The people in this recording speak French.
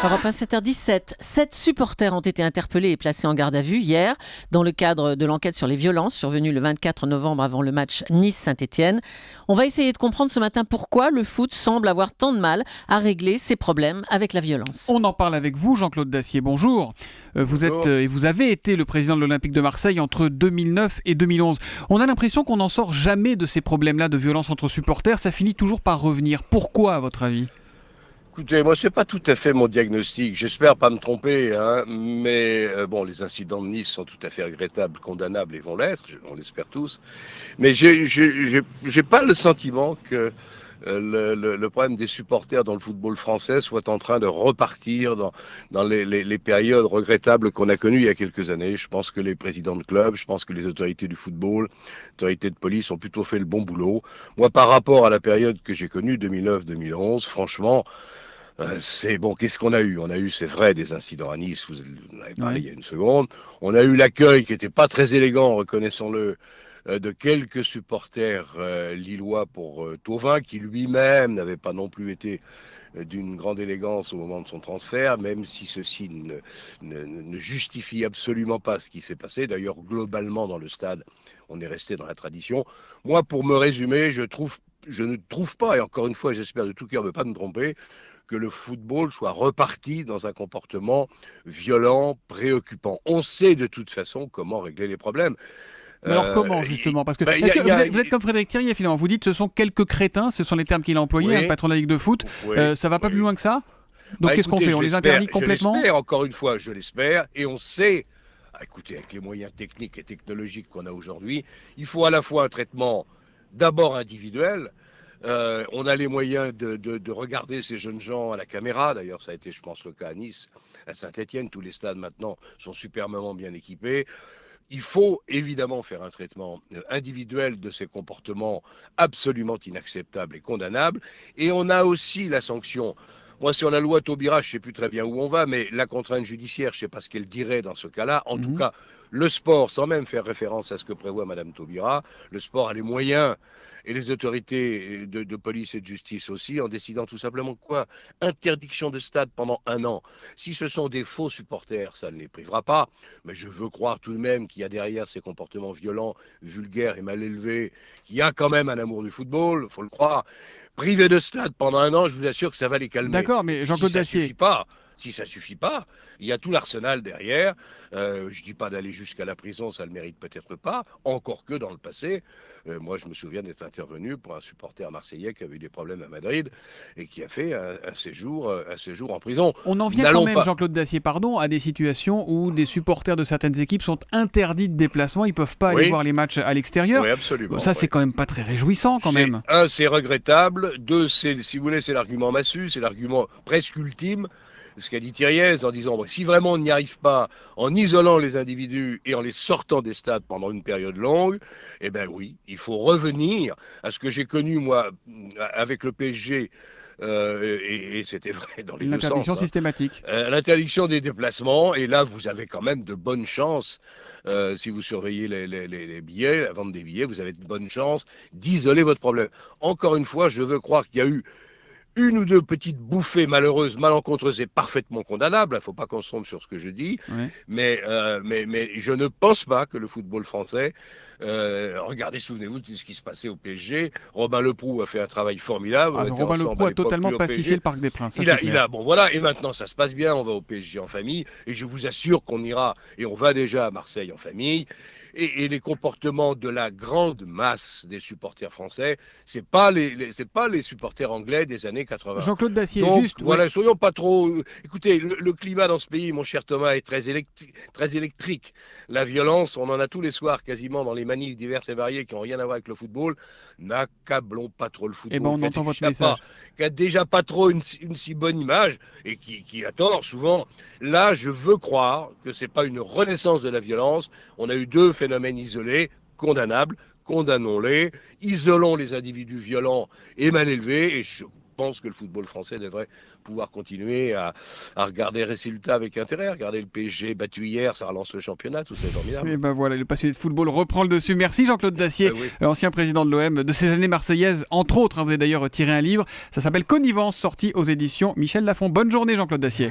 Europe 1, 7h17. 7 supporters ont été interpellés et placés en garde à vue hier dans le cadre de l'enquête sur les violences survenues le 24 novembre avant le match Nice-Saint-Etienne. On va essayer de comprendre ce matin pourquoi le foot semble avoir tant de mal à régler ses problèmes avec la violence. On en parle avec vous, Jean-Claude Dacier. Bonjour. Vous avez été le président de l'Olympique de Marseille entre 2009 et 2011. On a l'impression qu'on n'en sort jamais de ces problèmes-là de violence entre supporters. Ça finit toujours par revenir. Pourquoi, à votre avis ? Écoutez, moi, c'est pas tout à fait mon diagnostic. J'espère pas me tromper, mais les incidents de Nice sont tout à fait regrettables, condamnables et vont l'être, on l'espère tous. Mais j'ai pas le sentiment que le problème des supporters dans le football français soit en train de repartir dans les périodes regrettables qu'on a connues il y a quelques années. Je pense que les présidents de clubs, je pense que les autorités du football, les autorités de police ont plutôt fait le bon boulot. Moi, par rapport à la période que j'ai connue, 2009-2011, franchement, qu'est-ce qu'on a eu ? On a eu, c'est vrai, des incidents à Nice, vous en avez parlé il y a une seconde. On a eu l'accueil qui n'était pas très élégant, reconnaissons-le, de quelques supporters lillois pour Thauvin, qui lui-même n'avait pas non plus été d'une grande élégance au moment de son transfert, même si ceci ne justifie absolument pas ce qui s'est passé. D'ailleurs, globalement, dans le stade, on est resté dans la tradition. Moi, pour me résumer, je ne trouve pas, et encore une fois, j'espère de tout cœur ne pas me tromper, que le football soit reparti dans un comportement violent, préoccupant. On sait de toute façon comment régler les problèmes. Mais alors comment, justement ? Parce que, vous êtes comme Frédéric Thiriet, finalement. Vous dites ce sont quelques crétins, ce sont les termes qu'il a employés, le patron de la Ligue de foot. Ça va pas plus loin que ça ? Donc qu'est-ce qu'on fait ? On les interdit complètement ? Je l'espère, encore une fois, je l'espère. Et on sait, écoutez, avec les moyens techniques et technologiques qu'on a aujourd'hui, il faut à la fois un traitement d'abord individuel. On a les moyens de regarder ces jeunes gens à la caméra. D'ailleurs, ça a été, je pense, le cas à Nice, à Saint-Etienne. Tous les stades maintenant sont superbement bien équipés. Il faut évidemment faire un traitement individuel de ces comportements absolument inacceptables et condamnables. Et on a aussi la sanction. Moi, sur la loi Taubira, je ne sais plus très bien où on va, mais la contrainte judiciaire, je ne sais pas ce qu'elle dirait dans ce cas-là. En tout cas, le sport, sans même faire référence à ce que prévoit Madame Taubira, le sport a les moyens, et les autorités de police et de justice aussi, en décidant tout simplement quoi ? Interdiction de stade pendant 1 an. Si ce sont des faux supporters, ça ne les privera pas, mais je veux croire tout de même qu'il y a derrière ces comportements violents, vulgaires et mal élevés, qu'il y a quand même un amour du football, il faut le croire. Privé de stade pendant 1 an, je vous assure que ça va les calmer. D'accord, mais Jean-Claude Dacier... Si ça suffit pas, il y a tout l'arsenal derrière. Je dis pas d'aller jusqu'à la prison, ça le mérite peut-être pas. Encore que dans le passé, moi je me souviens d'être intervenu pour un supporter marseillais qui avait eu des problèmes à Madrid et qui a fait un séjour en prison. On en vient quand même, Jean-Claude Dacier, à des situations où des supporters de certaines équipes sont interdits de déplacement, ils peuvent pas aller voir les matchs à l'extérieur. Oui, absolument. Ça, c'est quand même pas très réjouissant quand même. Un, c'est regrettable. 2, si vous voulez, c'est l'argument massu, c'est l'argument presque ultime. Ce qu'a dit Thiriet en disant si vraiment on n'y arrive pas en isolant les individus et en les sortant des stades pendant une période longue, eh bien oui, il faut revenir à ce que j'ai connu moi avec le PSG et c'était vrai dans les deux sens. L'interdiction systématique. L'interdiction des déplacements, et là vous avez quand même de bonnes chances. Si vous surveillez les billets, la vente des billets, vous avez de bonnes chances d'isoler votre problème. Encore une fois, je veux croire qu'il y a eu 1 ou 2 petites bouffées malheureuses, malencontreuses et parfaitement condamnables. Il ne faut pas qu'on se trompe sur ce que je dis. Mais je ne pense pas que le football français... regardez, souvenez-vous de ce qui se passait au PSG. Robin Leproux a fait un travail formidable. Robin Leproux a totalement pacifié le Parc des Princes. Et maintenant ça se passe bien. On va au PSG en famille. Et je vous assure qu'on ira, et on va déjà à Marseille en famille. Et les comportements de la grande masse des supporters français, c'est pas les supporters anglais des années 80. Jean-Claude Dacier, soyons pas trop... Écoutez, le climat dans ce pays, mon cher Thomas, est très électrique. La violence, on en a tous les soirs quasiment dans les manifs diverses et variées qui n'ont rien à voir avec le football. N'accablons pas trop le football. On entend votre message. Qui a déjà pas trop une si bonne image et qui a tort souvent. Là, je veux croire que c'est pas une renaissance de la violence. On a eu 2 phénomènes isolés, condamnables, condamnons-les, isolons les individus violents et mal élevés, et je pense que le football français devrait pouvoir continuer à regarder les résultats avec intérêt, regarder le PSG battu hier, ça relance le championnat, tout ça est formidable. Et voilà, le passionné de football reprend le dessus. Merci Jean-Claude Dacier, ancien président de l'OM, de ces années marseillaises, entre autres. Vous avez d'ailleurs tiré un livre, ça s'appelle Connivence, sorti aux éditions Michel Lafon. Bonne journée Jean-Claude Dacier.